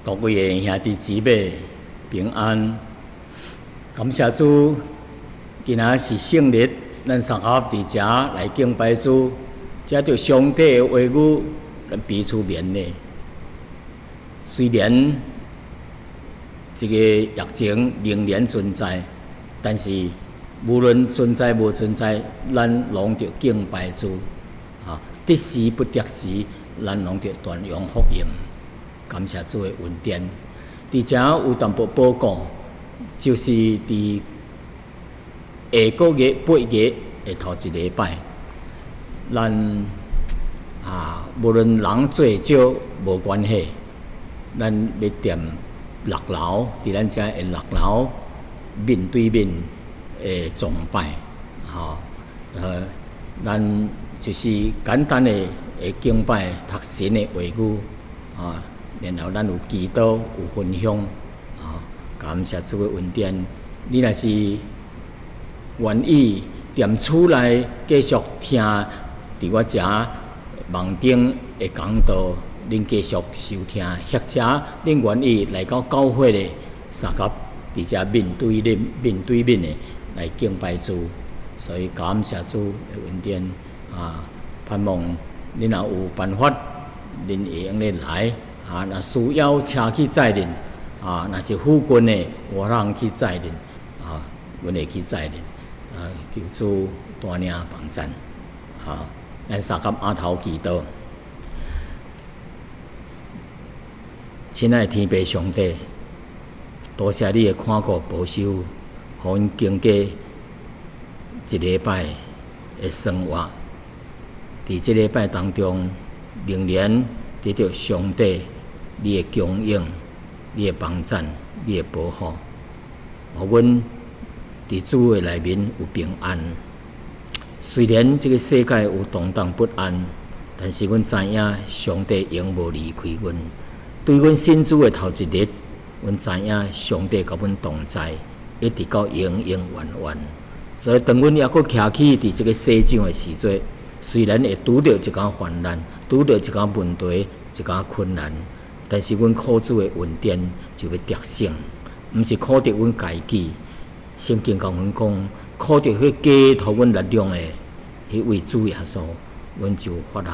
各位兄弟姊妹平安，感谢主，今仔是圣日，咱三合伫遮来敬拜主，遮着上帝的话语，咱彼此勉励。虽然这个疫情仍然存在，但是无论存在无存在，咱拢着敬拜主。得时不得时，咱拢着传扬福音。感谢主的恩典。伫遮有淡薄报告，就是伫下个月8月的头一礼拜，咱无论人做少无关系，咱要踮6楼，伫咱遮的6楼面对面的崇拜，咱就是简单的敬拜，读神的话语，然后咱有祈祷，有分享，感谢主的恩典。你若是愿意踮厝内继续听伫我遮网顶的讲道，恁继续收听，或者恁愿意来到教会的三合伫遮面对面的来敬拜主，所以感谢主的恩典。盼望恁若有办法，恁会用咧来。若需要车去载恁，若是附近的，我人去载恁，阮会去载恁。求主带领帮赞。咱三合阿头祈祷。亲爱的天父上帝，多谢你的看顾保守，互阮经过一礼拜的生活。伫这礼拜当中，仍然得到上帝你的供应、你的帮赞、你的保护，互阮伫主的内面有平安。虽然这个世界有动荡不安，但是阮知影上帝永无离开阮。对阮信主的头一日，阮知影上帝甲阮同在，一直到永永远远。所以当阮还佫徛起伫这个世上的时阵，虽然会拄着一寡患难，拄着一寡问题，一寡困难，但是阮靠主的恩典就要得胜，毋是靠着阮家己。圣经甲阮讲，靠着迄加互阮力量的迄位主耶稣，阮就有法通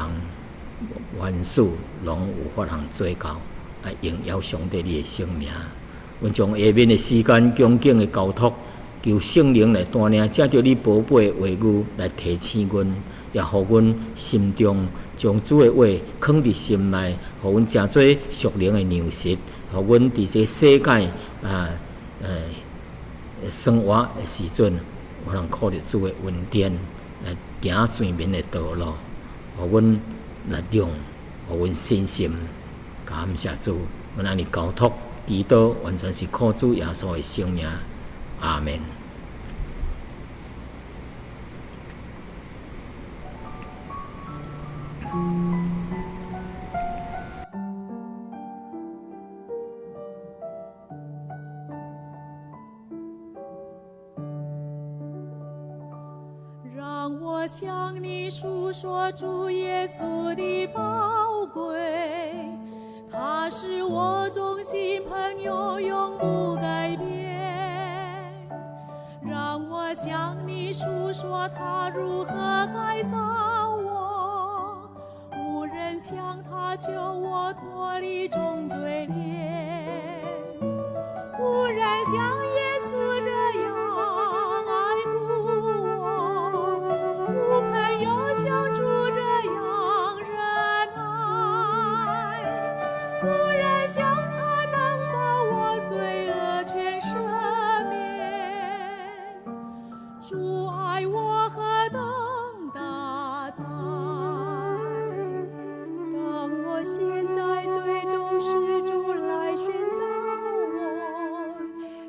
万事拢有法通做到，来荣耀上帝你的圣名。阮将下面的时间恭敬的交托，求圣灵来带领，借着你宝贝的话语来提醒阮。也互阮心中将主的话藏伫心内，互阮诚做属灵的粮食，互阮伫这世界生活的时阵，有通靠着主的恩典来行全面的道路，互阮力量，互阮信心。感谢主，阮安尼交托祈祷，完全是靠主耶稣的圣名。阿门。让我向你诉说主耶稣的宝贵，他是我忠心朋友，永不改变。让我向你诉说他如何改造我，无人像他救我脱离众罪孽，无人像耶稣这样爱顾我，无朋友像主这样忍耐，无人像他能把我罪恶全赦免。主爱我何等大哉！当我陷在最终是主来寻找我，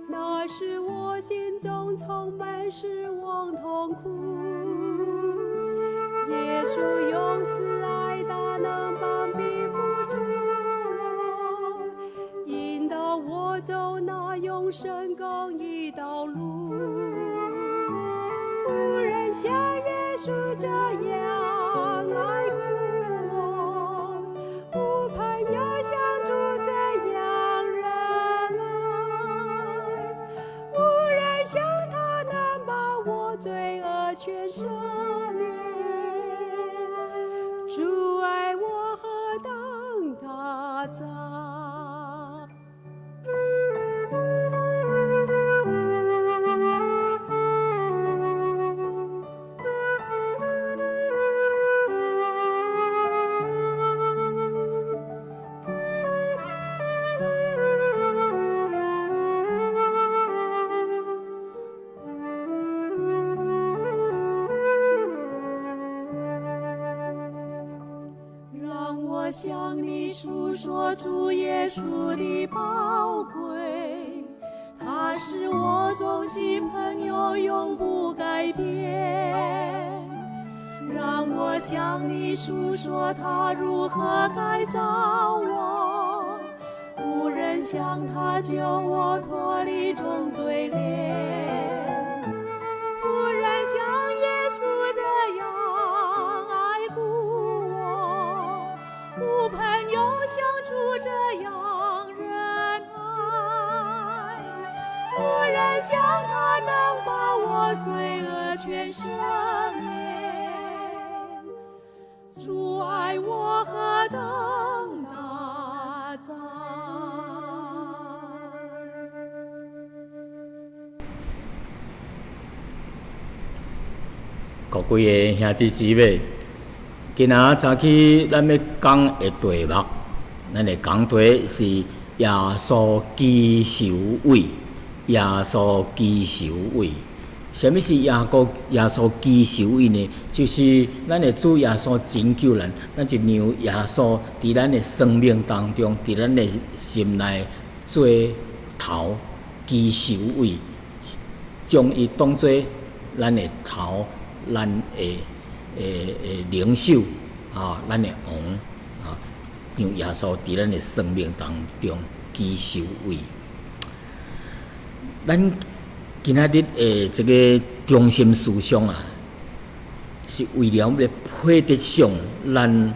那时我心中充满失望痛苦。耶稣用慈爱大能膀臂扶助我，引导我走那永生公义道路。无人像耶稣这样爱顾我，无朋友像主这样全赦免。主爱我何等大哉！我向你述说主耶稣的宝贵，他是我忠心朋友，永不改变。让我向你述说他如何改造我，无人像他救我脱离重罪链，无人像耶稣这样爱顾我，无朋友像主这样仁爱，无人像他能把我罪恶全赦免。主爱我何等大哉！各位兄弟姊妹，今仔早起咱要讲的题目，咱的讲题是耶稣基守位。耶稣基守位，什么是耶稣基守位呢？就是咱的主耶稣拯救咱，咱就让耶稣伫咱的生命当中，伫咱的心内做头基守位，将伊当作咱的头，咱的领袖啊，咱的王啊，让耶稣伫咱的生命当中基守位。咱今仔日这个中心思想啊，是为了要配得上咱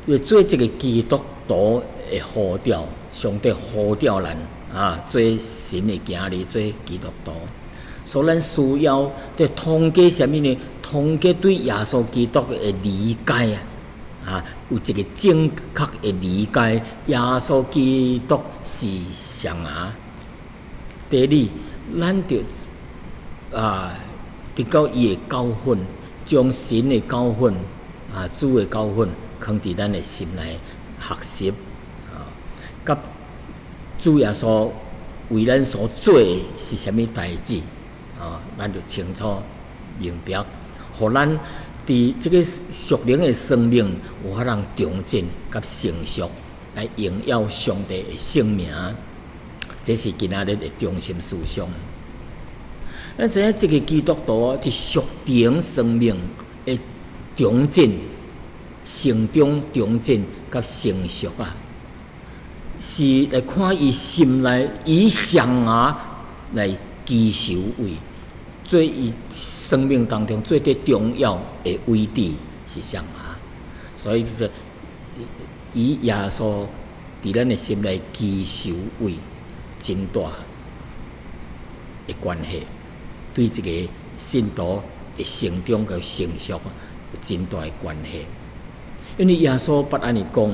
要做这个基督徒的呼召，上帝呼召咱啊，做神的子儿，做基督徒。所以咱需要得通过什么呢？通过对耶稣基督的理解啊，有一个正确的理解，耶稣基督是谁啊？第二，咱就得到伊的教训，将神的教训主的教训，放伫咱的心内学习啊。甲主耶稣为咱所做的是啥物代志啊？咱就清楚明白，互咱伫这个属灵的生命有法通重建甲成熟，来荣耀上帝的圣名。这是今仔日的中心思想。咱知影这个基督徒伫属灵生命的重建、成长、重建甲成熟啊，是来看伊心内以上来基守位，做伊生命当中最最重要的位置是啥啊？所以就是以耶稣伫咱的心内基守位。真大的关系，对这个信徒的成长和成熟有真大的关系。因为耶稣捌安尼讲，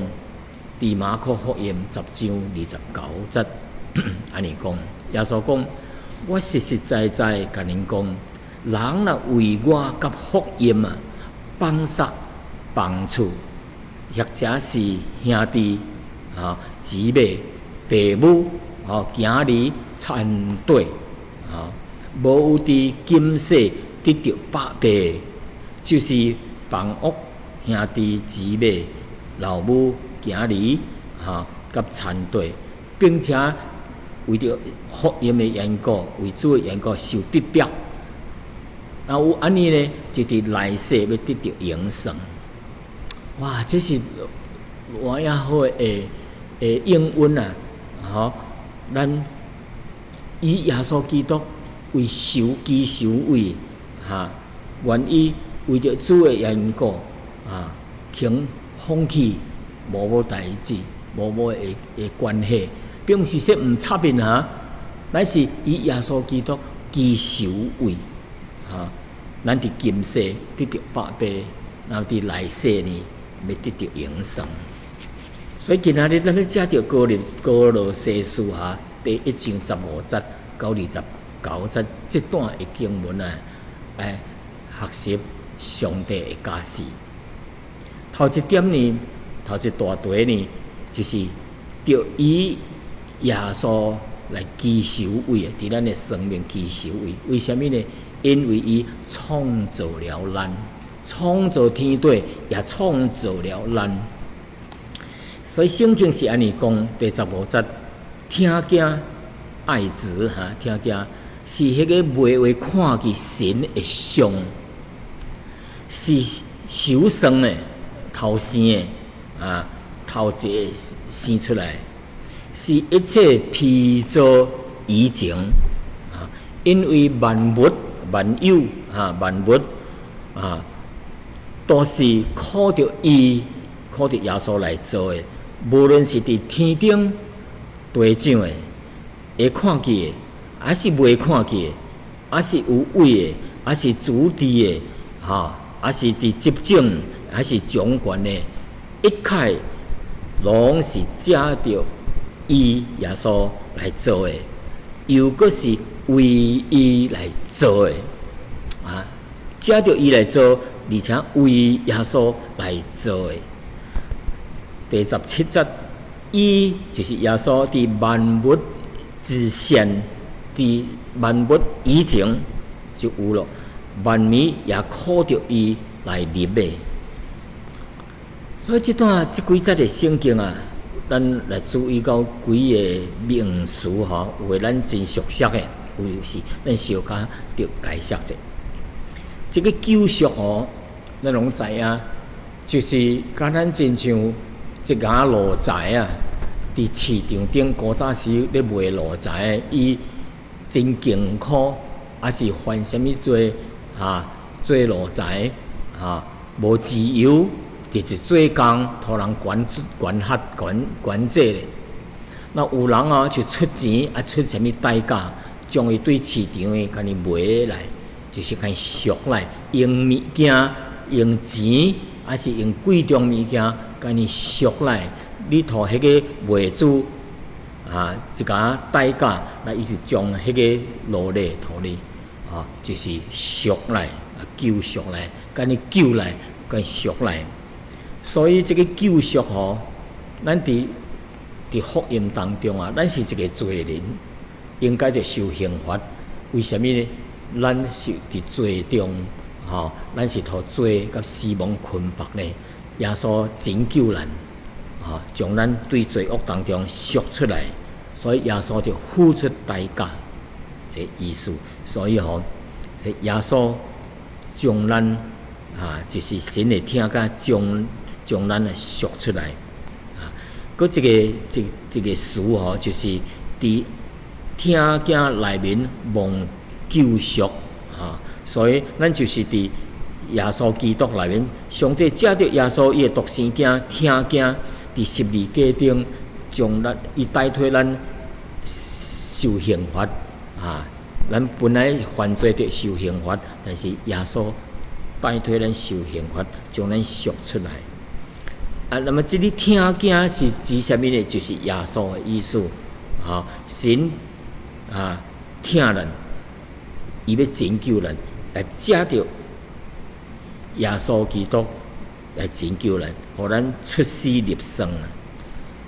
伫马可福音10章29节安尼讲，耶稣讲：我实实在在甲恁讲，人若为我甲福音放杀放厝，或者是兄弟姊妹、父母。行离残对无有伫今世得到百倍，就是房屋、兄弟姊妹、老母行离甲残对，并且为着福音的缘故，为主的缘故受逼迫，然后有安尼呢，就伫来世要得到永生。哇，这是我也好的应允啊！咱以耶稣基督为基守位愿意为着主的缘故肯放弃无代志、无的关系，并是说毋插面乃是以耶稣基督基守位咱伫今世得到百倍，然后伫来世呢要得到永生。所以今仔日咱要借着歌罗西书哈第1章15节到29节这段的经文啊，来学习上帝的家事。头一点呢，头一大题呢，就是着以耶稣来居首位，伫咱的生命居首位。为什么呢？因为伊创造了咱，创造天地，也创造了咱。所以圣经是安尼讲，第15节，听见爱子哈，听见是迄个袂为看见神的像，是首生的头生的啊，头一个生出来，是一切被造以前啊，因为万物万有啊，万物啊，都是靠着伊，靠着耶稣来做的。无论是伫天顶地上的，会看见的，还是袂看见的，还是有位的，还是主治的，还是伫执政，还是掌权的，一切拢是借着伊耶稣来做的，又阁是为伊来做的啊！借着伊来做，而且为耶稣来做的。第17节，伊就是耶稣伫万物之前，伫万物以前就有了，万物也靠着伊来立的。所以这几节的圣经啊，咱来注意到几个名词吼，有诶咱真熟悉的，有是咱小可着解释者。这个救赎吼，咱拢知影，就是甲咱真像一家路财啊，伫市场顶古早时咧卖路财，伊真艰苦，还是犯什么罪做路财无自由，就是做工，互人管制咧。那有人就出钱出什么代价，将伊对市场的甲伊卖来，就是甲伊赎来，用物件、用钱，还是用贵重物件。甲你赎来，你互迄个卖主一家代价，那伊就将迄个奴隶互你就是赎来救赎来，甲你救来，甲你赎来。所以这个救赎咱伫福音当中咱是一个罪人，应该着受刑罚。为什么呢？咱是伫罪中咱是互罪甲死亡捆绑咧。耶稣拯救咱，将咱对罪恶当中赎出来，所以耶稣就付出代价，这意思。所以是耶稣将咱就是神的听甲将咱赎出来。搁一个词就是伫听见内面蒙救赎所以咱就是伫耶稣基督内面，上帝借着耶稣伊的独生囝听见伫十字架顶，将咱伊代替咱受刑罚咱本来犯罪着受刑罚，但是耶稣代替咱受刑罚，将咱赎出来。那么这里听见是指什么呢？就是耶稣的意思神听咱，伊要拯救咱，来借着耶稣基督来拯救咱，互咱出死入生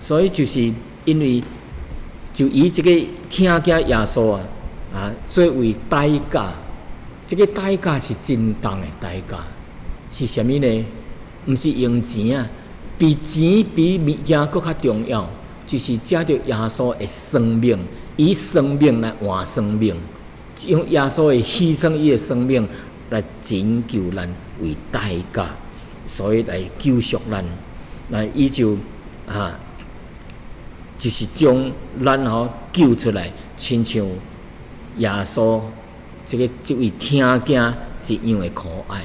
所以就是因为就以这个听见耶稣作为代价，这个代价是真重的代价，是什么呢？不是用钱比钱比物件更较重要，就是借着耶稣的生命，以生命来换生命，用耶稣的牺牲，伊的生命来拯救咱为代价，所以来救赎咱。那伊就是将咱救出来，亲像耶稣这位听见一样的可爱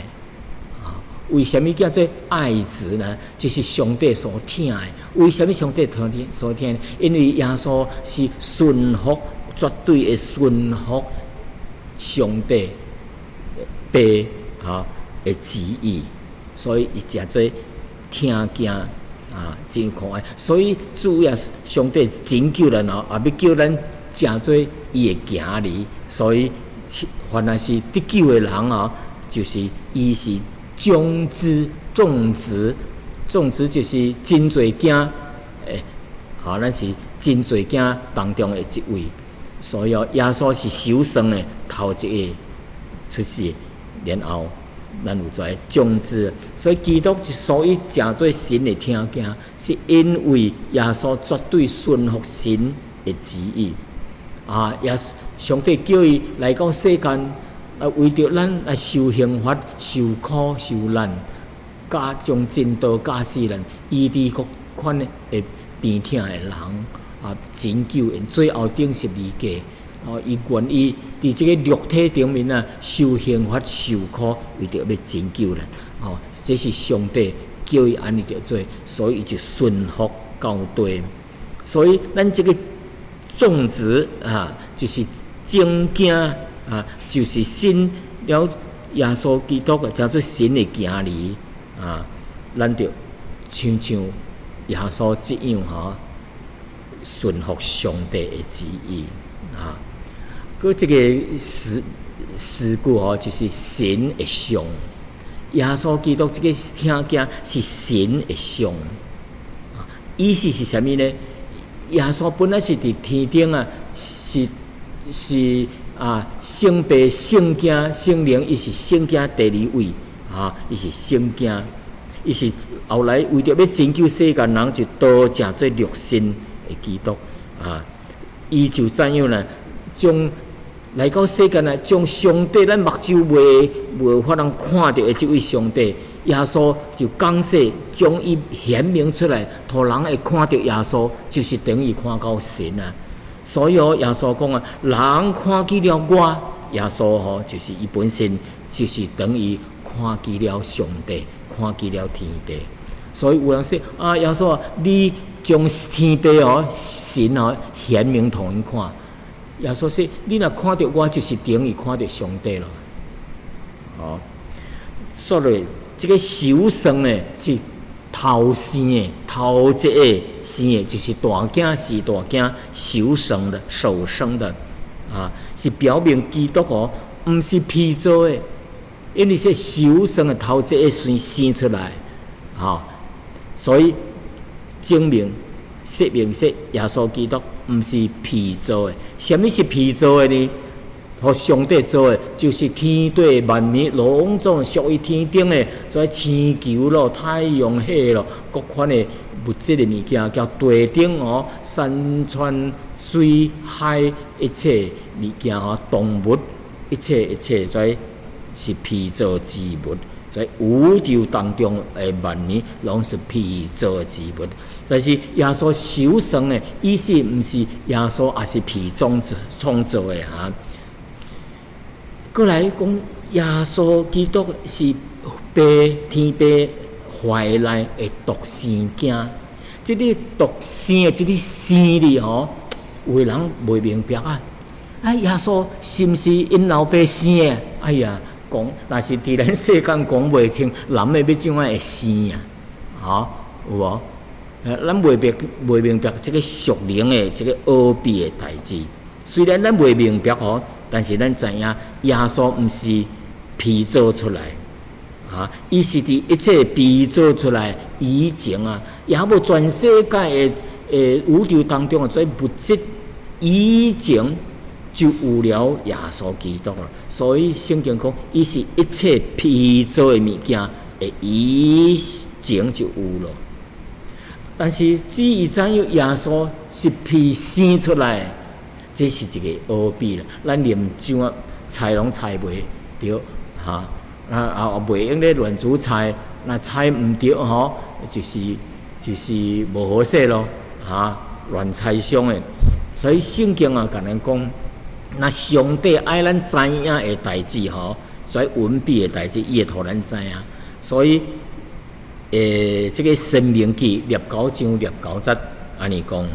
为什么叫做爱子呢？就是上帝所听的。为什么上帝所听？因为耶稣是顺服，绝对的顺服上帝，被的旨意，所以伊诚做听见真可爱。所以主要上帝拯救人也要叫咱诚做伊的行里。所以凡那是得救的人就是伊是种子，就是真侪囝咱是真侪囝当中的一位。所以耶稣是首生的头一个出世，然后咱有跩种子。所以基督之所以诚做神的听见，是因为耶稣绝对顺服神的旨意。上帝叫伊来到世间，为着咱来受刑罚、受苦、受难，加将真道教死人，医治各款的病痛的人，拯救因。最后顶十字架，伊愿意伫这个肉体顶面受刑罚、受苦，为着要拯救人。这是上帝叫伊安尼着做，所以伊就顺服到底。所以咱这个种植就是正经就是信了耶稣基督叫做神的行里咱就像耶稣这样顺服上帝的旨意搁这个诗句就是神的像，耶稣基督这个听见是神的像意思是啥物呢？耶稣本来是伫天顶是圣父、圣子、圣灵，伊是圣子第二位伊是圣子，伊是后来为着要拯救世间人，就道成做肉身的基督伊就怎样呢？将来到世间将上帝咱目睭无法通看到的这位上帝，耶稣就降世，将伊显明出来，互人会看到耶稣，就是等于看到神所以耶稣讲人看见了我，耶稣就是伊本身就是等于看见了上帝，看见了天地。所以有人说耶稣你将天地神显明互因看。耶稣说你若看到我，就是等于看到上帝了。所以这个首生的是头生的，头一个生的就是大囝，是大囝首生的是表明基督不是皮做的，因为是首生的头一个生出来所以证明说明说耶稣基督不是皮做的。什么是皮做的呢？互上帝做的，就是天地万物拢总属于天顶的，做星球咯、太阳系咯，各款的物质的物件，叫地顶山川水海一切物件动物一切，所以是皮做之物。在宇宙当中的万物拢是皮做之物。但是耶稣首生的意思，不是耶稣也是皮创造的过来讲，耶稣基督是天父怀内的独生子。这个独生的这个生字有的人袂明白耶稣是不是因老爸生的？哎呀，讲若是伫咱世间讲袂清，人的要怎会生有无？咱袂明白这个属灵的这个奥秘的代志。虽然咱袂明白但是咱知影耶稣不是皮做出来伊是伫一切被做出来以前也无全世界的宇宙当中这物质以前就有了耶稣基督了。所以圣经讲伊是一切被做的物件的以前就有了。但是至于怎样耶稣是被生出来，这是一个奥秘啦。咱连怎猜拢猜袂对袂用咧乱煮猜，那猜唔对就是无好势咯乱猜想的。所以圣经甲咱讲，那上帝爱咱知影的代志所以文笔的代志，伊会互咱知影。所以这个申命记19章19节安尼讲，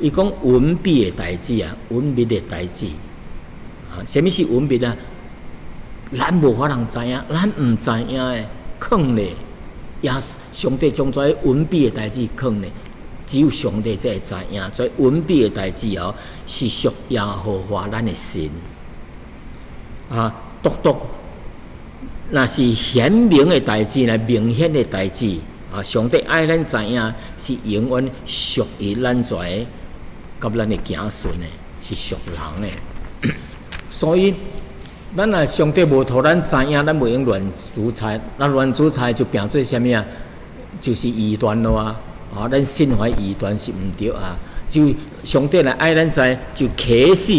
伊讲文笔的代志文笔的代志什么是文笔咱无法通知影，咱毋知影诶，藏咧。上帝将这隐秘诶代志藏咧，只有上帝才会知影。这隐秘诶代志哦，是属耶和华咱诶神独那是显明诶代志来明显诶代志上帝爱咱知影，是永远属于咱遮甲咱诶子孙诶，是属人诶。所以，咱若上帝无互咱知影，咱袂用乱煮菜。那乱煮菜就变做啥物啊？就是异端咯啊！咱心怀异端是毋对啊。就上帝来爱咱知，就启示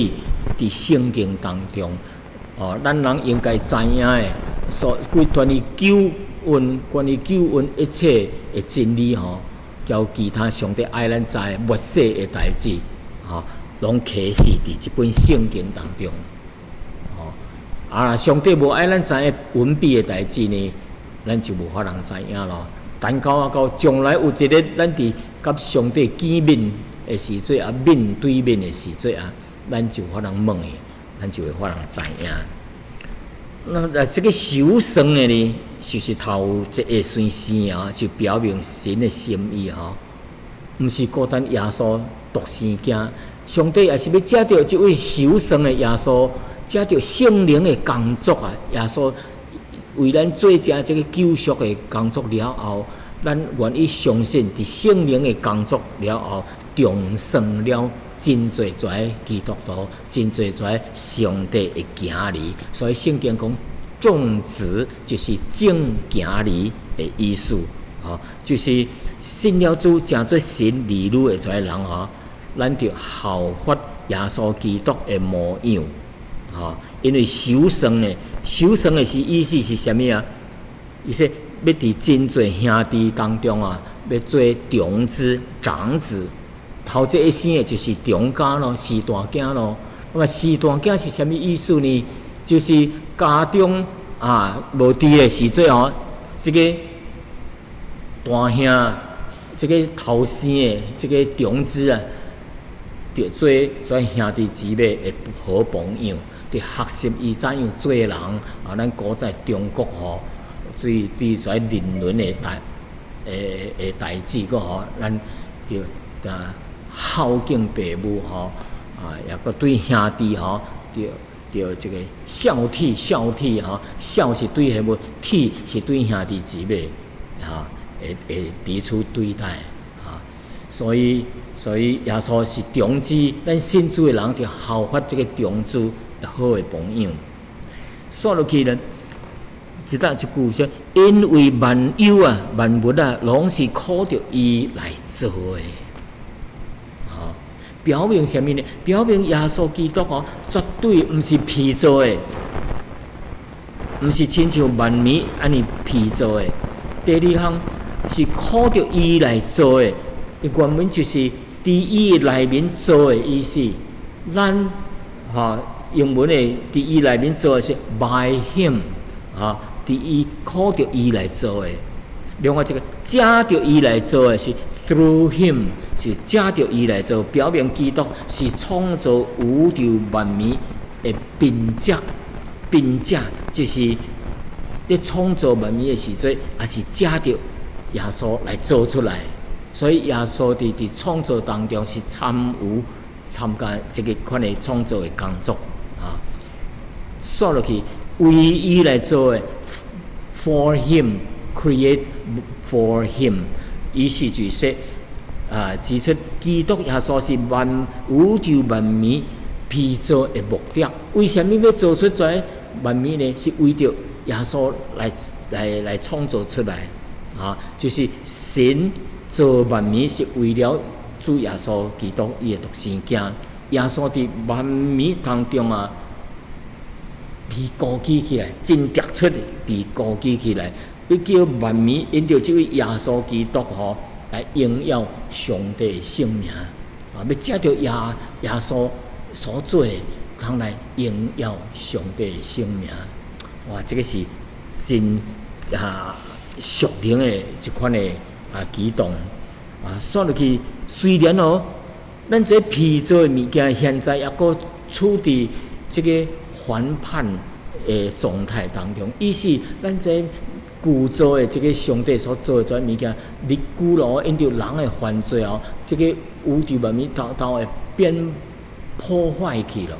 伫圣经当中。咱人应该知影诶，关于救恩、一切诶真理交其他上帝爱咱知末世诶代志拢启示伫即本圣经当中。上帝无爱咱知影隐秘诶代志呢，咱就无法通知影咯。等到将来有一日，咱伫甲上帝见面诶时阵面对面诶时阵咱就法通问诶，咱就会法通知影。那这个守圣诶呢，就是头一个宣誓就表明神诶心意毋是孤单耶稣独生囝，上帝也是要借着这位守圣诶耶稣。借着圣灵的工作耶稣为咱做成这个救赎的工作了后，咱愿意相信，伫圣灵的工作了后，重生了真侪基督徒，真侪上帝的子儿。所以圣经讲，种子就是正子儿的意思就是信了主，成做神儿女的人咱就效法耶稣基督的模样。因为守圣的是意思是啥物啊？伊说要伫真侪兄弟当中要做长子、长子。头一个生的就是长家咯，是大囝咯。那么是大囝是啥物意思呢？就是家中无伫的时阵这个大兄，这个头生的这个长子就做兄弟姊妹的好朋友。伫学习伊怎样做人咱古在中国对人伦的代志咱就孝敬父母也个对兄弟就这个孝悌孝是对父母，悌是对兄弟姊妹会彼此对待所以耶稣是长子，咱信主的人就效法这个长子。好的朋友，说落去呢，一句说，因为万有万物拢是靠着伊来做的，表明什么呢？表明耶稣基督绝对毋是皮做的，毋是亲像万米安尼皮做的。第二项是靠着伊来做的，原本就是伫伊内面做的意思。咱英文的伫伊内面做的是 by him 伫伊靠着伊来做的。另外一个借着伊来做的是 through him， 是借着伊来做，表明基督是创造宇宙万物的并且就是咧创造万物的时阵，也是借着耶稣来做出来。所以耶稣伫创造当中是参加这个款的创造的工作说落去，为伊来做的 ，for him create for him， 意思就是指出基督耶稣是宇宙万物被造的目的。为什么要做出这万物呢？是为着耶稣来创造出来就是神造万物是为了主耶稣基督伊的独生囝。耶稣伫万物当中被高举起来，真突出被高举起来，要叫万物因着这位耶稣基督来荣耀上帝的圣名要借着耶稣所做的，通来荣耀上帝的圣名。哇，这个是真属灵的一款的举动说落去，虽然咱这被造的物件现在也搁处伫这个反叛状态当中，伊是咱这旧造的这个上帝所做的这物件，日久咯，因着人的犯罪后，这个宇宙万物都会变破坏去了。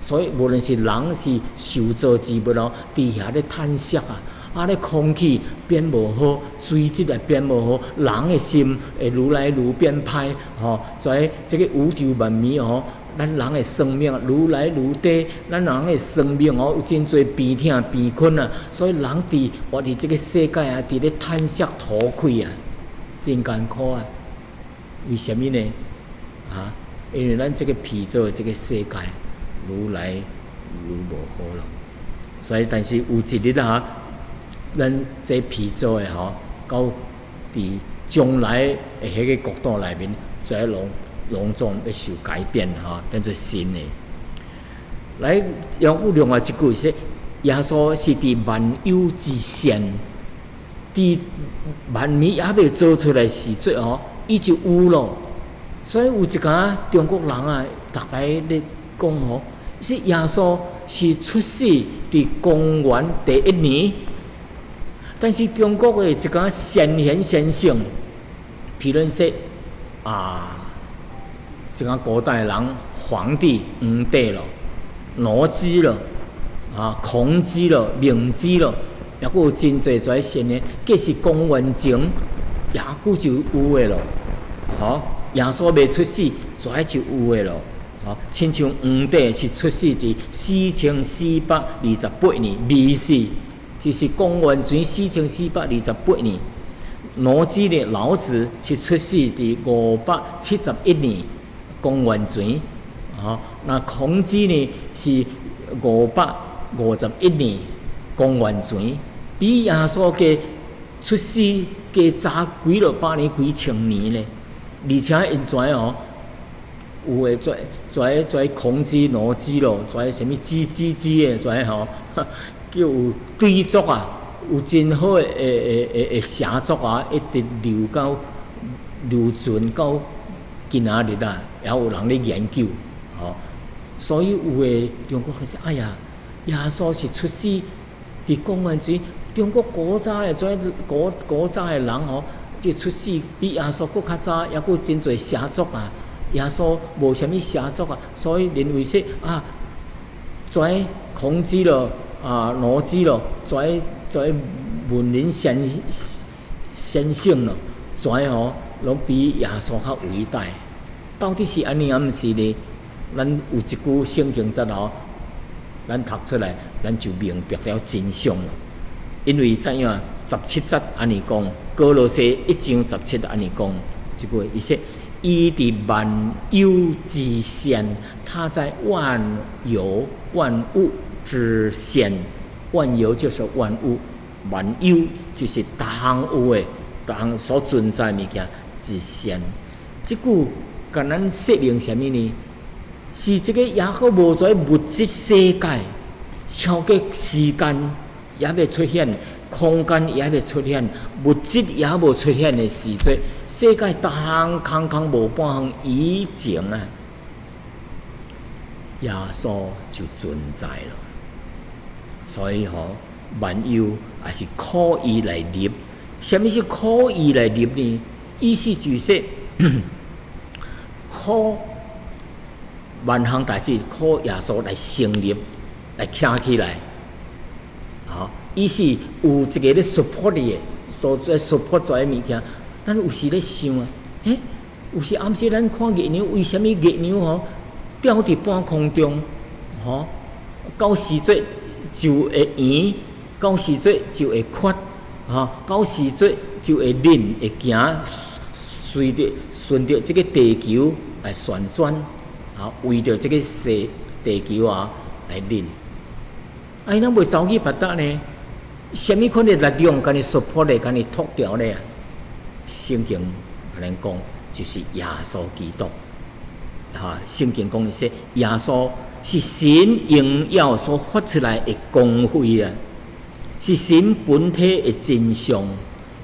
所以无论是人是受造之物咯，伫遐咧叹息咧空气变无好，水质也变无好，人的心会愈来愈变歹，所以这个宇宙万物咱人的生命愈来愈低，咱人的生命有真侪病痛病困啊，所以人活伫这个世界啊，伫咧叹息吐气啊，真艰苦啊。为什么呢？因为咱这个皮做的这个世界愈来愈无好了，所以但是有一日咱这皮做的到伫将来的迄个国度内面，再隆重要受改变变做新的。来，用另外一句说，耶稣是伫万有之先，伫万物也未做出来时阵伊就有咯。所以有一家中国人逐摆咧讲说耶稣是出世伫公元第1年，但是中国的一家先贤先生评论说一个古代人皇帝皇帝咯，罗织咯，孔子咯，明子咯，也佫有真侪跩先贤，计是公元前也佫就有诶咯。耶稣未出世，跩就有诶咯。亲像皇帝是出世伫4428年，未死，就是公元前4428年。罗织呢，老子是出世伫571年。公元前，那孔子呢是551年，公元前，比耶稣嘅出世加早几落百年、几千年呢。而且因跩有诶跩孔子、罗织咯，跩什么子诶跩叫有对作有真好诶写作一直流传到今仔日也有人咧研究，所以有诶中国说，哎呀，耶稣是出世伫公元前，中国古早诶古早诶人即出世比耶稣佫较早，也佫真侪写作耶稣无啥物写作所以认为说跩孔子咯，罗织咯，跩文人先生咯，跩拢比耶稣较伟大。到底是安尼毋是呢？咱有一句圣经节咱读出来，咱就明白了真相了。因为怎样？17节安尼讲，哥罗西1章17节安尼讲，这句伊说：伊伫万有之先，他在万有万物之先。万有就是万物，万有就是大项有的、大项所存在物件之先。这句甲咱说明什么呢？是这个也佫无在物质世界，超过时间也要出现，空间也要出现，物质也无出现的时阵，世界大项空无半项以前耶稣就存在了。所以万有也是靠伊来立。什么是靠伊来立呢？意思就是靠万项代志，靠耶稣来成立，来站起来。伊是有一个咧 support 的，所在 support 做物件。咱有时咧想有时暗时咱看月亮，为什么月亮吊伫半空中？到时阵就会圆，到时阵就会缺，到时阵就会恁会行，顺着这个地球来旋转，围着这个地球来恁。咱袂走去别搭呢？什么款的力量甲你 support 咧，甲你托调咧？圣经甲咱讲，就是耶稣基督。圣经讲说，耶稣是神荣耀所发出来的光辉是神本体的真相，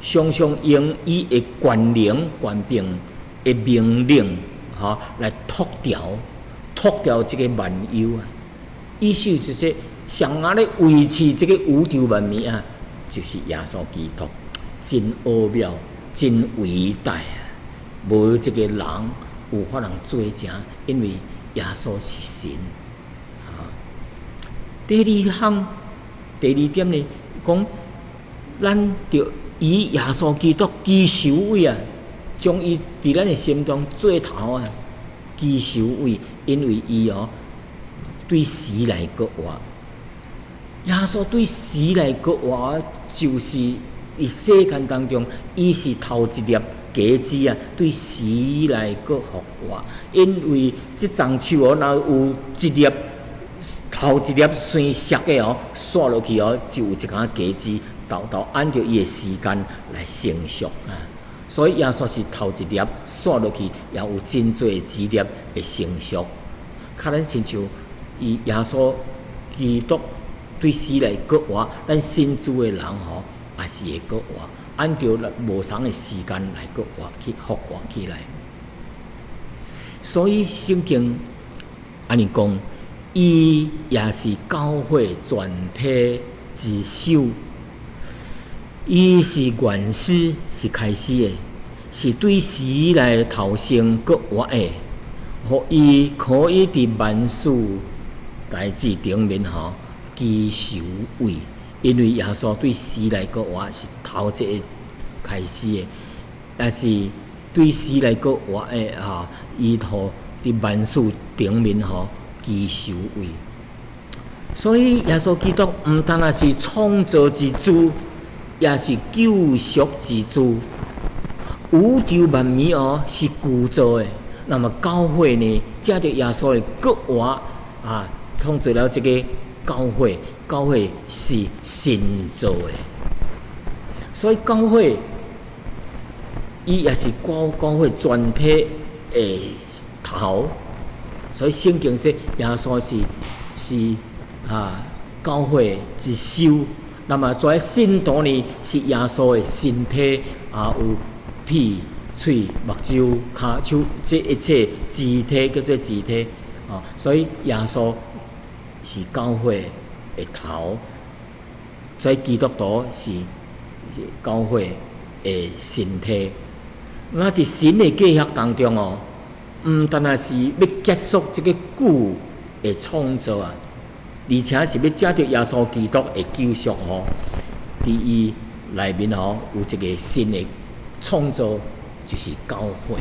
常常用伊的权能、权柄的命令，来托调这个万有意思就是说，上啊咧维持这个宇宙万物啊，就是耶稣基督，真奥妙，真伟大啊！无这个人有法能做成，因为耶稣是神啊。第二点呢，讲咱着以耶稣基督居首位啊，将伊伫咱的心中做头啊，居首位，因为伊对时来讲话。耶稣对时来讲话，就是伫世间当中，伊是头一粒果子啊，对时来讲复活。因为即丛树若有头一粒生熟的撒落去就有一竿果子，按照伊的时间来成熟啊。所以耶稣是头一粒撒落去，也有真多子粒会成熟。较咱亲像伊耶稣基督对时来讲话，咱信主的人也是会讲话，按照无常的时间来讲话去复活起来。所以圣经安尼讲，伊也是教会全体之首，伊是原始，是开始的，是对时来头先讲话的，互伊可以伫万事代志顶面居首位。因为耶稣对时来讲话是头一个开始的，也是对时来讲话的伊伫万事顶面居首位。所以耶稣基督毋单也是创造之主，也是救赎之主。宇宙万物是旧造的，那么教会呢，借着耶稣的讲话创造了这个教会。教会是神造的，所以教会伊也是教会全体的头。所以圣经说耶稣是教会之首。那么在信徒呢，是耶稣的身体有鼻、喙、目睭、骹手，这一切肢体叫做肢体所以耶稣是教会的头，所以基督徒是教会的身体。那伫神的计划当中毋单单是要结束这个旧的创造而且是要借着耶稣基督的救赎伫伊内面有一个新的创造，就是教会。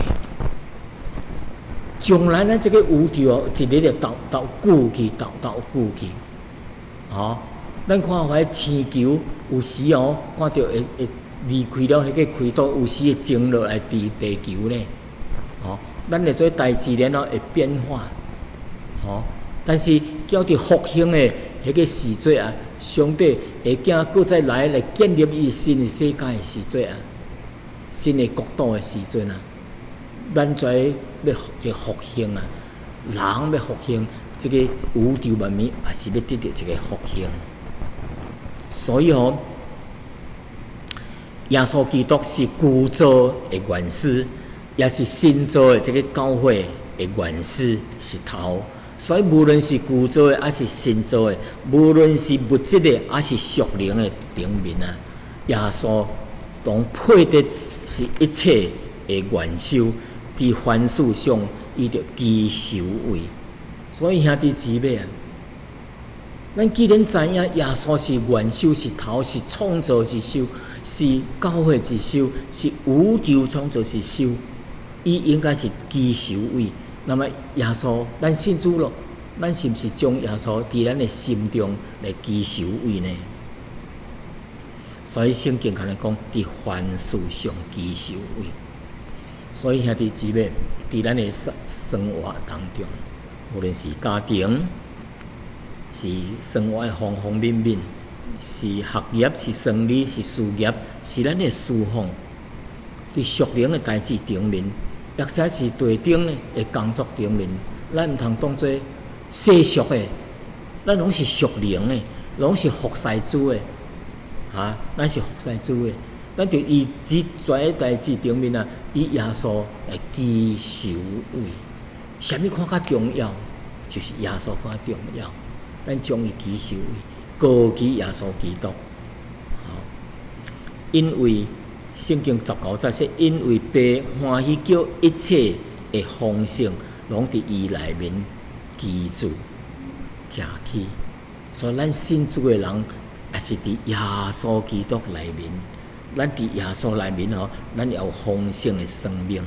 将来咱这个宇宙一日就到久去，到久去。咱看迄星球，有时看到会离开了迄个轨道，有时会静落来伫地球呢。咱会做大自然会变化。但是叫做复兴的迄个时节上帝会惊搁再来建立伊新的世界的时节新的国度的时阵咱在要一个复兴人要复兴，这个宇宙万物也是要得到一个复兴。所以耶稣基督是旧造的原始，也是新造的这个教会的原始，是头。所以无论是旧造的还是新造的，无论是物质的还是属灵的顶面耶稣当配得是一切的元首，伫凡事上伊着居首位。所以兄弟姊妹咱既然知影耶稣是元首，是头，是创造之首，是教会之首，是宇宙创造之首，伊应该是居首位。那么耶稣，咱信主咯，咱是毋是将耶稣伫咱的心中来居首位呢？所以圣经甲咱讲，伫凡事上居首位。所以兄弟姊妹，伫咱的生活当中，无论是家庭，是生活的方方面面，是学业，是生理，是事业，是咱的侍奉，伫属灵的代志顶面，或者是地顶的工作顶面，咱毋通当作世俗的，咱拢是属灵的，拢是服侍主的，咱是服侍主的，咱就以即全代志顶面以耶稣来居首位。啥物看较重要？就是耶稣看较重要。咱将伊举首位，高举耶稣基督。因为圣经19节说，因为爸欢喜叫一切的丰盛，拢伫伊内面居住徛起。所以咱信主的人，也是伫耶稣基督内面。咱伫耶稣内面咱有丰盛的生命。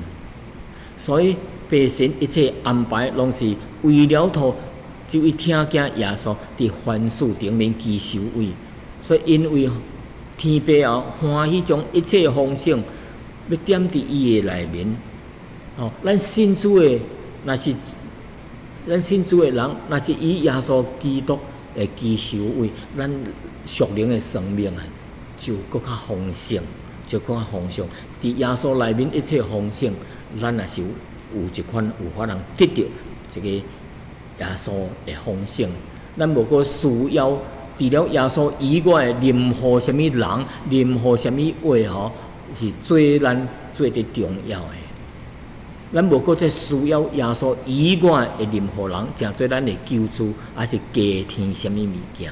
所以爸神一切安排，拢是为了就伊听见耶稣伫凡事顶面居首位。所以因为天父欢喜将一切丰盛要点伫伊的内面。咱信主的，若是咱信主的人，若是以耶稣基督来居首位，咱属灵的生命就更较丰盛，就更较丰盛。伫耶稣内面一切丰盛，咱也是有法能得到这个耶稣的丰盛。咱无过需要除了耶稣以外，任何什么人，任何什么话是最咱最得重要的。咱无过再需要耶稣以外的任何人，诚做咱的救助，还是加添什么物件？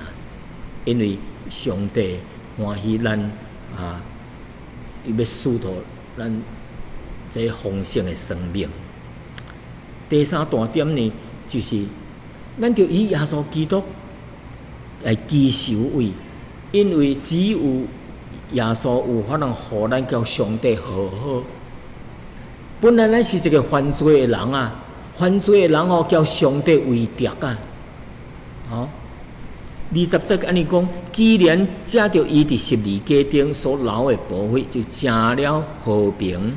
因为上帝欢喜咱伊要赐予咱这丰盛的生命。第三大点呢，就是咱就以耶稣基督来居首位，因为只有耶稣有法能互咱叫上帝和好。本来咱是一个犯罪的人犯罪的人叫上帝为敌20节安尼讲，既然借着伊伫十字架顶所流的宝血，就成了和平，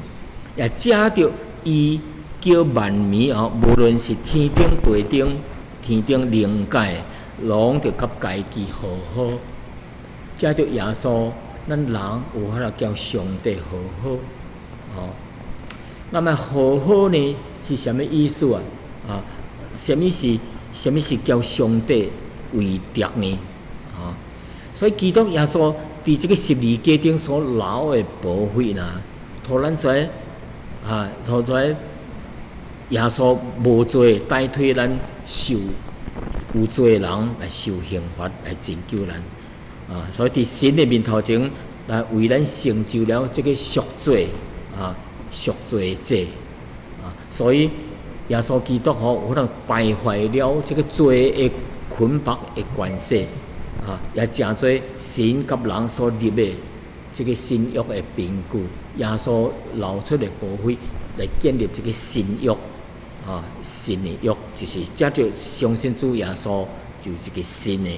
也借着伊叫万民无论是天顶地顶、天顶灵界，拢着甲家己和好。借着耶稣，咱人有法度叫上帝和好。那么和好呢是什么意思什么是叫上帝为敌呢？所以基督耶稣伫这个十字架顶所流的宝血互咱知互知耶稣无罪代替咱受有罪的人来受刑罚，来拯救咱所以伫神的面头前来为咱成就了这个赎罪赎罪祭所以耶稣基督有可能败坏了这个罪的捆绑的关系也诚做神甲人所立的这个新约的凭据。耶稣流出的宝血来建立这个新约新的约，就是借着相信主耶稣，就是一个新的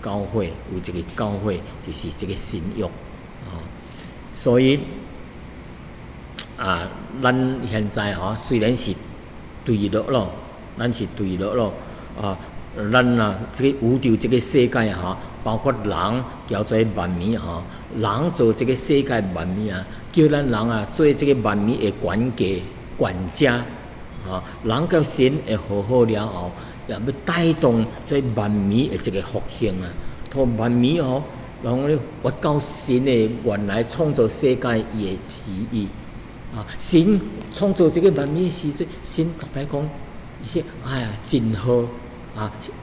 教会，有一个教会就是这个新约所以咱现在虽然是堕落了，咱是堕落了咱这个宇宙这个世界包括人叫做万民人做这个世界万民叫咱人做这个万民的管家人甲神会和好了后，也要带动这万民的这个复兴托万民让咧活到神的原来创造世界伊的旨意神创造这个万民的时阵，神特别讲，伊说真好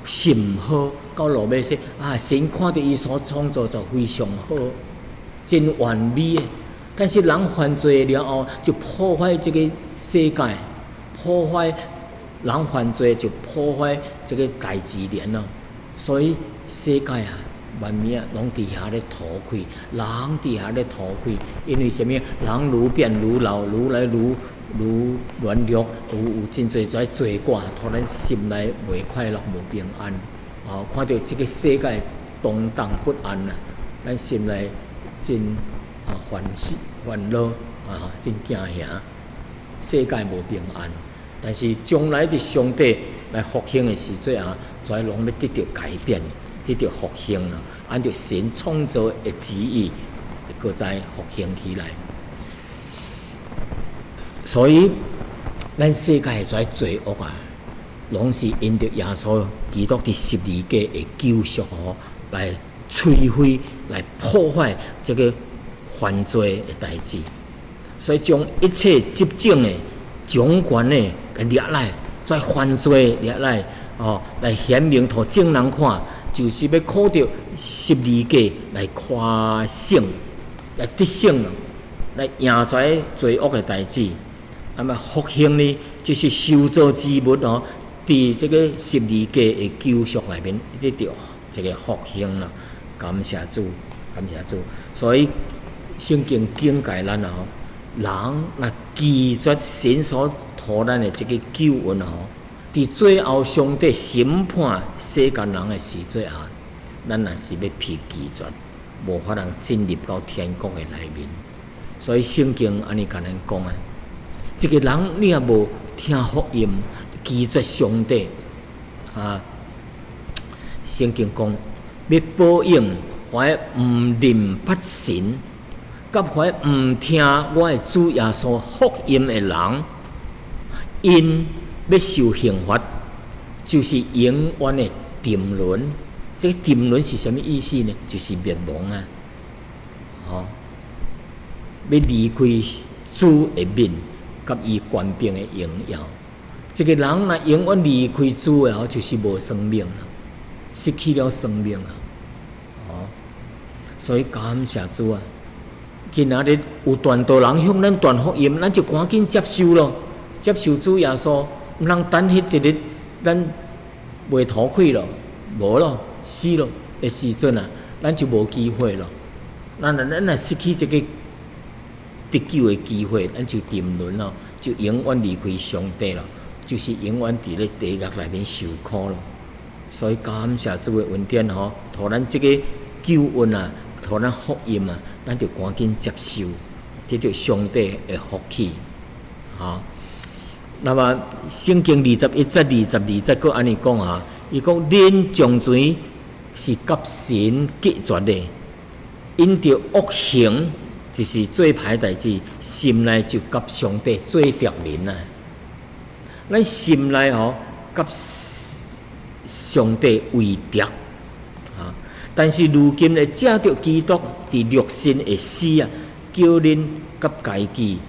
甚好，到落尾说神看到伊所创造就非常好，真完美的。但是人犯罪了后，就破坏这个世界，破坏人犯罪就破坏这个大自然了。所以世界万民拢伫遐咧逃开，人伫遐咧逃开，因为什么？人愈变愈老，愈来愈软弱，有真侪罪过，互咱心内袂快乐、无平安。看到这个世界动荡不安咱心内真烦恼真惊吓，世界无平安。但是将来的上帝来复兴的时阵跩拢要得到改变，得到复兴了，按照神创造的旨意，搁再复兴起来。所以，咱世界跩罪恶拢是因着耶稣基督的十字架的救赎来摧毁、来破坏这个犯罪的代志。所以将一切执政的、掌权的给掠来，跩犯罪掠来，来显明，互众人看，就是要靠着十字架来夸胜，来得胜咯，来赢在罪恶的代志。福兴呢，就是受造之物伫这个十字架的救赎内面得到这个福兴咯。感谢主，感谢主。所以圣经警戒咱人若拒绝神所托咱的这个救恩伫最后上帝审判世间人的时阵咱若是要避拒绝，无法通进入到天国的内面。所以圣经安尼甲咱讲一个人你若无听福音，拒绝上帝圣经讲要报应凡毋认捌神，甲凡毋听我的主耶稣福音的人，因要受刑罚，就是永远的沉沦。这个沉沦是什么意思呢？就是灭亡要离开主的面，甲伊官兵的荣耀。这个人若永远离开主的就是无生命了，失去了生命了。所以感谢主今仔日有传道人向咱传福音，咱就赶紧接受咯，接受主耶稣，毋通等迄一日咱袂头盔咯，无咯，死咯的时阵咱就无机会咯。咱若失去这个得救的机会，咱就沉沦咯，就永远离开上帝咯，就是永远伫咧地狱内面受苦咯。所以感谢主的恩典互咱这个救恩互咱福音咱就赶紧接受，得到上帝的福气那么圣经21节、22节佫安尼讲伊讲恁将罪是甲神隔绝的，因着恶行就是做歹代志，心内就甲上帝做敌人咱心内甲上帝为敌但是如今的借着基督伫肉身的死叫恁甲家己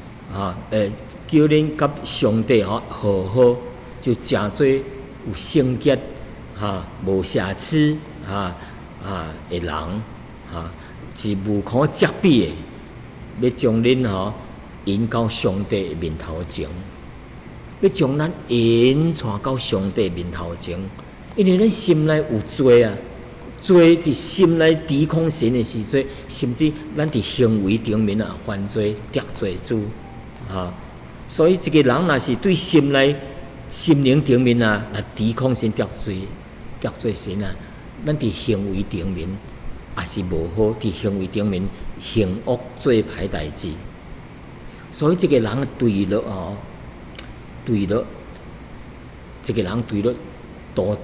叫恁甲上帝和好，就诚做有圣洁无瑕疵的人是无可责备的，要将恁引到上帝的面头前，要将咱引带到上帝的面头前，因为咱心内有罪罪伫心内抵抗神的时阵，甚至咱伫行为顶面犯罪得罪主所以一个人若是对心灵顶面来抵抗神得罪神咱伫行为顶面也是无好，伫行为顶面行恶做歹代志。所以这个人对了这个人对了多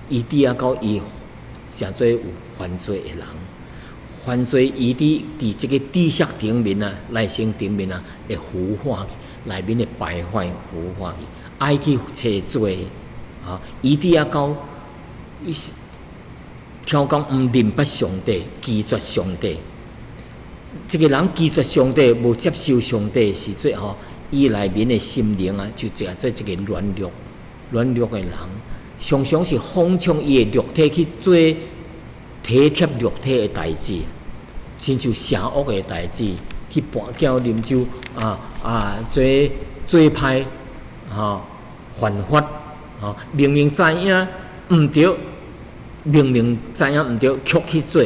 伊伫到伊诚做有犯罪的人，犯罪伊伫这个知识顶面内心顶面会腐化去，内面的败坏腐化去，爱去找罪伊伫到伊挑讲毋认捌上帝，拒绝上帝。这个人拒绝上帝，无接受上帝的时阵伊内面的心灵就诚做一个软弱的人。常常是放纵伊的肉体去做体贴肉体的代志，亲像邪恶的代志，去跋筊啉酒做歹犯法明明知影毋对，却去做；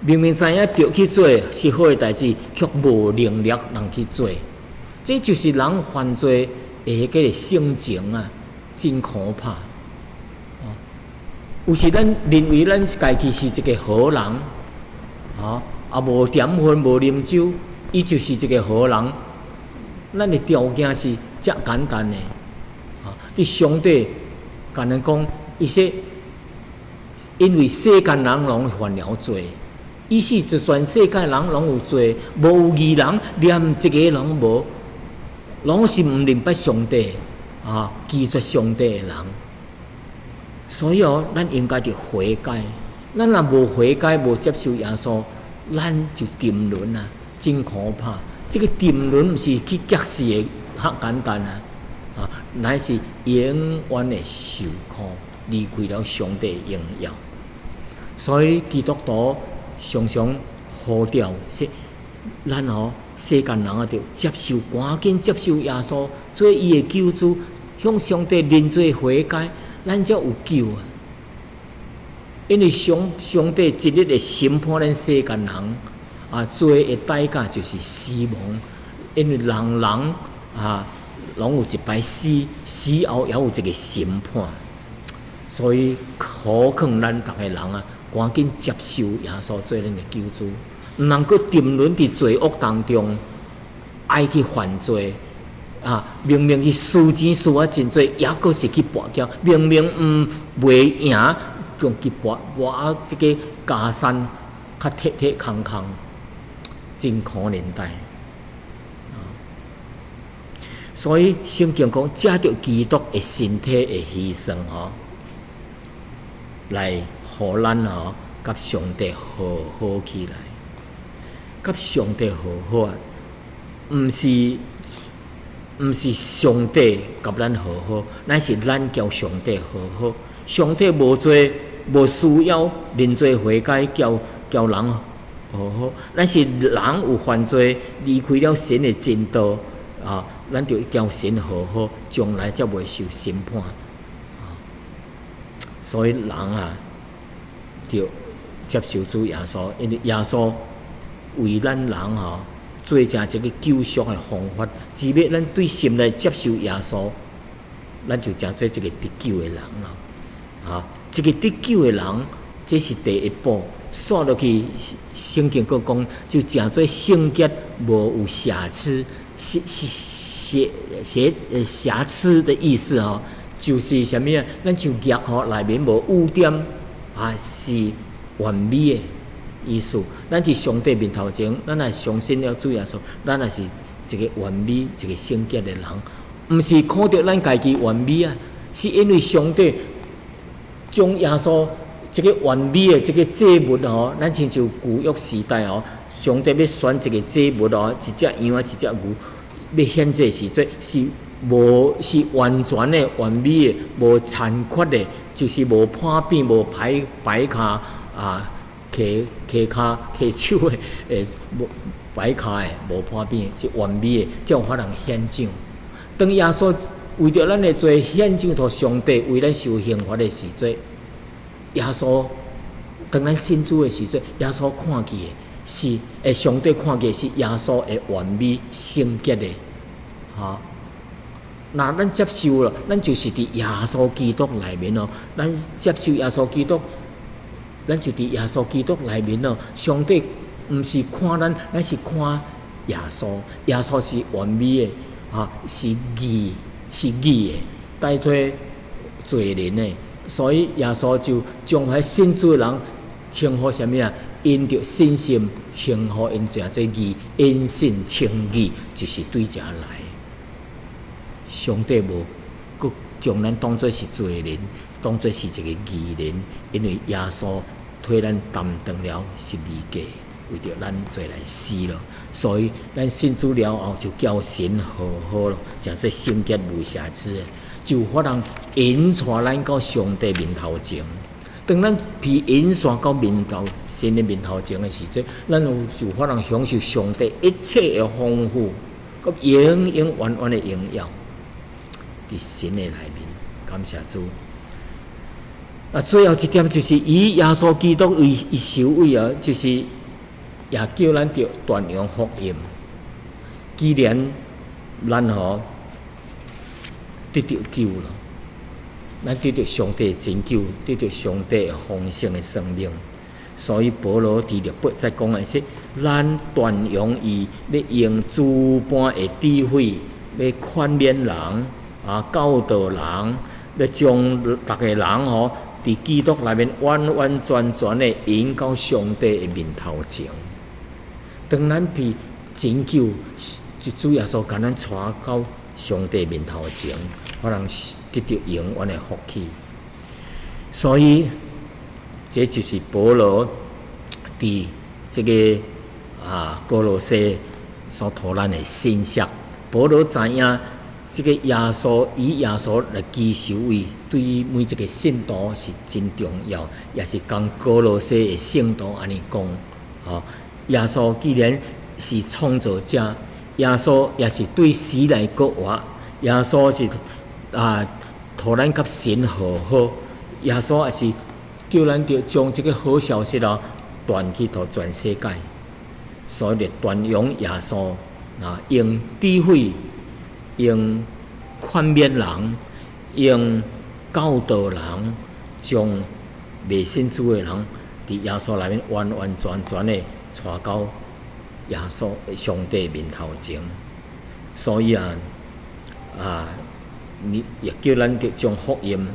明明知影对去做是好的代志，却无能力人去做。这就是人犯罪的迄个性情真可怕。有时咱认为咱家己是一个好人无点烟无啉酒，伊就是一个好人。咱的条件是遮简单的伫上帝甲咱讲，伊说因为世间人拢犯了罪，意思就全世界人拢有罪，无有义人，连一个拢无，拢是毋认捌上帝拒绝上帝的人。所以咱应该着悔改。咱若无悔改，无接受耶稣，咱就沉沦真可怕。这个沉沦毋是去结死的较简单乃是永远的受苦，离开了上帝的荣耀。所以基督徒常常呼召说，咱世间人着接受，赶紧接受耶稣做伊的救主，向上帝认罪悔改，咱才有救啊！因为上帝一日的审判咱世间人罪的代价就是死亡。因为人拢有一摆死，死后也有一个审判，所以可劝咱逐个人赶紧接受耶稣做咱的救主，毋能够沉沦伫罪恶当中，爱去犯罪明明是输钱输真多，也阁是去跋筊，明明袂赢，共去跋这个家产较铁空空，真可怜待。所以圣经讲，借着基督的身体的牺牲来互咱甲上帝和好起来，甲上帝和好毋是上帝甲咱和好，乃是咱交上帝和好。上帝无需要认罪悔改，叫人和好，乃是人有犯罪，离开了神的正道咱就交神和好，将来才袂受审判。所以人就接受主耶稣，因为耶稣为咱人做成一个救赎的方法。只要咱对心来接受耶稣，咱就成做一个得救的人了。一个得救的人，这是第一步。刷落去，圣经佫讲，就成做圣洁，无有瑕疵。瑕疵的意思就是什么咱像叶内面无污点是完美的意思。咱伫上帝面头前，咱也相信了主耶稣，咱也是一个完美、一个圣洁的人，毋是靠着咱家己完美是因为上帝将耶稣这个完美的这个祭物咱亲像旧约时代上帝要选一个祭物一只羊一只牛。要献祭时阵是完全的、完美的、无残缺的，就是无破片、无摆骹揢骹揢手的，无摆骹的、无破片，是完美的，才有法通献上。当耶稣为着咱的罪献上予上帝，为咱受刑罚的时阵，耶稣当咱信主的时阵，耶稣看见的。是上帝看见是耶稣的完美圣洁的，那咱接受了，咱就是伫耶稣基督内面咱接受耶稣基督，咱就伫耶稣基督内面上帝毋是看咱，咱是看耶稣。耶稣是完美的，是义的，代替罪人的。所以耶稣就将迄信主的人称呼什么因着信心称呼因成做义，因信称义，就是对这来。上帝无佫将咱当作是罪人，当作是一个义人，因为耶稣替咱担当了十字架，为着咱做来死了。所以咱信主了后，就叫神和好了，成做圣洁无瑕疵的，就法通引带咱到上帝面头前。当咱被引线到神的面头前的时阵，咱就法通享受上帝一切的丰富，佮永永远远的荣耀，伫神的内面。感谢主。最后一点就是以耶稣基督为首位就是也叫咱着传扬福音。既然咱得到救了。咱得到上帝的拯救，得到上帝的丰盛的生命，所以保罗伫律法在讲的是，咱传扬伊要用诸般的智慧，要劝勉人教导人，要将逐个人伫基督内面完完全全的引到上帝的面头前。当咱被拯救，就主耶稣将咱带到上帝面头前，可能得到永远的福气。所以这就是保罗伫这个哥罗西所托咱的信息。保罗知影这个耶稣以耶稣来居首位，对于每一个信徒是真重要，也是跟哥罗西的圣徒安尼讲。耶稣既然是创造者，耶稣也是对死来国活，耶稣是互咱甲神和好，耶稣也是叫咱着将这个好消息传去到全世界，所以就传扬耶稣用智慧。用宽勉人，用教导人，将未信主的人，伫耶稣内面完完全全的带到耶稣上帝面头前。所以你也叫咱着将福音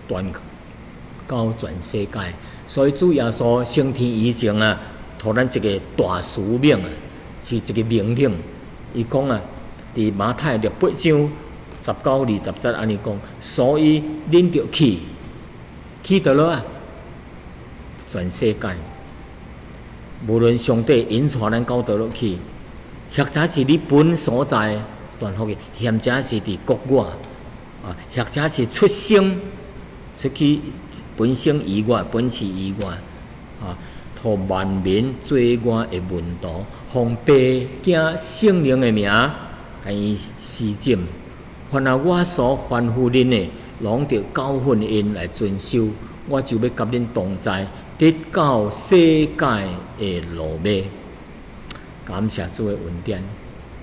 传到全世界。所以主耶稣升天以前互咱一个大使命是一个命令。伊讲伫马太的8章19、20节安尼讲，所以恁着去倒落全世界，无论上帝引带咱到倒落去，或者是你本所在传福音，或者是伫国外或者是出去本省以外、本市以外互万民做我的门徒，奉父囝圣灵的名。甲伊施浸，凡我所吩咐恁的，拢着教训因来遵守。我就要甲恁同在，直到世界的落尾。感谢主的恩典。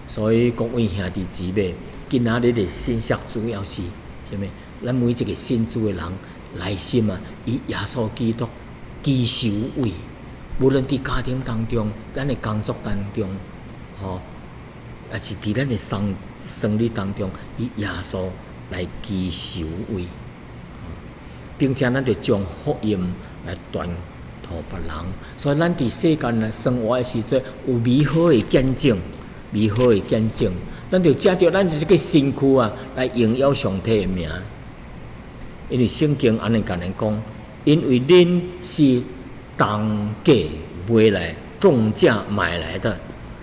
所以各位兄弟姊妹，今仔日的信息主要是啥物？咱每一个信主的人内心以耶稣基督居首位，无论伫家庭当中，咱的工作当中，也是伫咱的生理当中，以耶稣来居首位，并且咱着将福音来传给别人。所以咱伫世间生活的时阵，有美好的见证，咱着借着咱这个身躯来荣耀上帝的名。因为圣经安尼甲咱讲，因为恁是重价买来、重价买来的。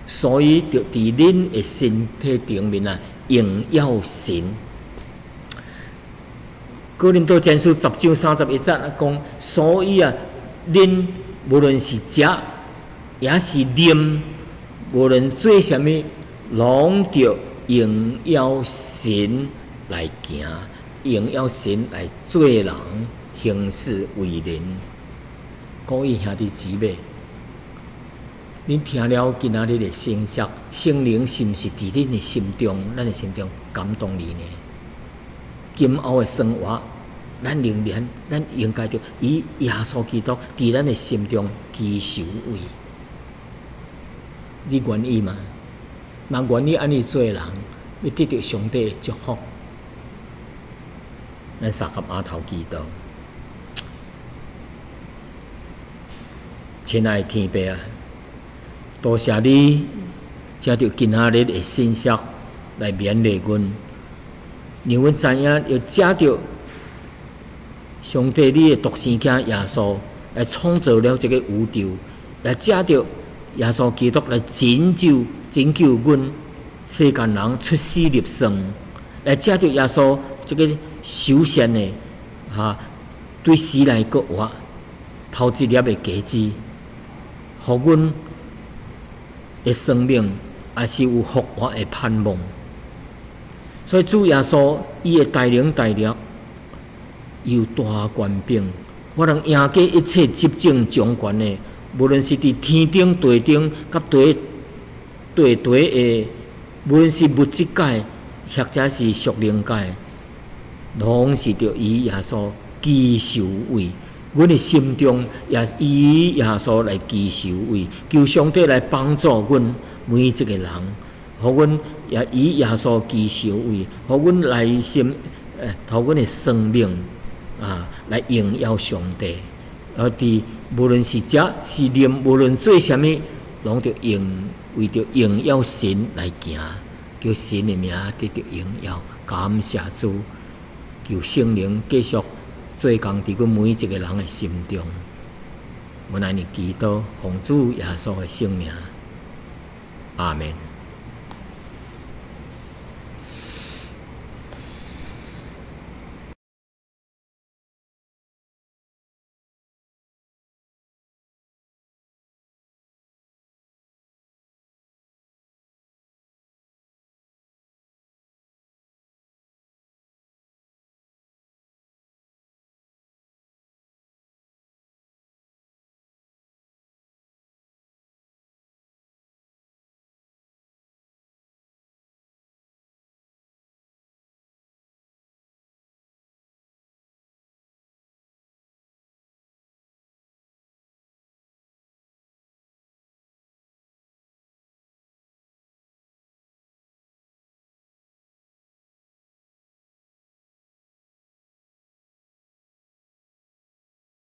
所以就伫恁的身体顶面荣耀神。哥林多前书10章31节讲，所以恁无论是食也是啉，无论做啥物，拢着荣耀神来行，荣耀神来做人，行事为人。各位兄弟姊妹，恁听了今仔日的信息，圣灵是毋是伫恁的心中，咱的心中感动你呢？今后的生活，咱仍然，咱应该着以耶稣基督伫咱的心中居首位。你愿意吗？若愿意安尼做人，要得到上帝的祝福。咱三合额头祈祷。亲爱的天父多谢你借着今仔日的信息来勉励阮，让阮知影要借着上帝你的独生囝耶稣来创造了这个宇宙，也借着耶稣基督来拯救阮世间人出死入生，来借着耶稣这个首先的对死来国活，头一粒的果子，互阮的生命也是有复活的盼望。所以主耶稣伊的带领有大权柄，我能赢过一切执政掌权的，无论是伫天顶、地顶，甲地的，无论是物质界，或者是属灵界，拢是着以耶稣居首位。阮的心中也以耶稣来居首位，求上帝来帮助阮每一个人，互阮也以耶稣居首位，互阮内心互阮的生命来荣耀上帝。伫无论是食是啉，无论做啥物，拢着为着荣耀神来行，叫神的名得到荣耀。感谢主，求圣灵继续做工伫阮每一个人的心中。我来你祈祷，奉主耶稣的圣名，阿门。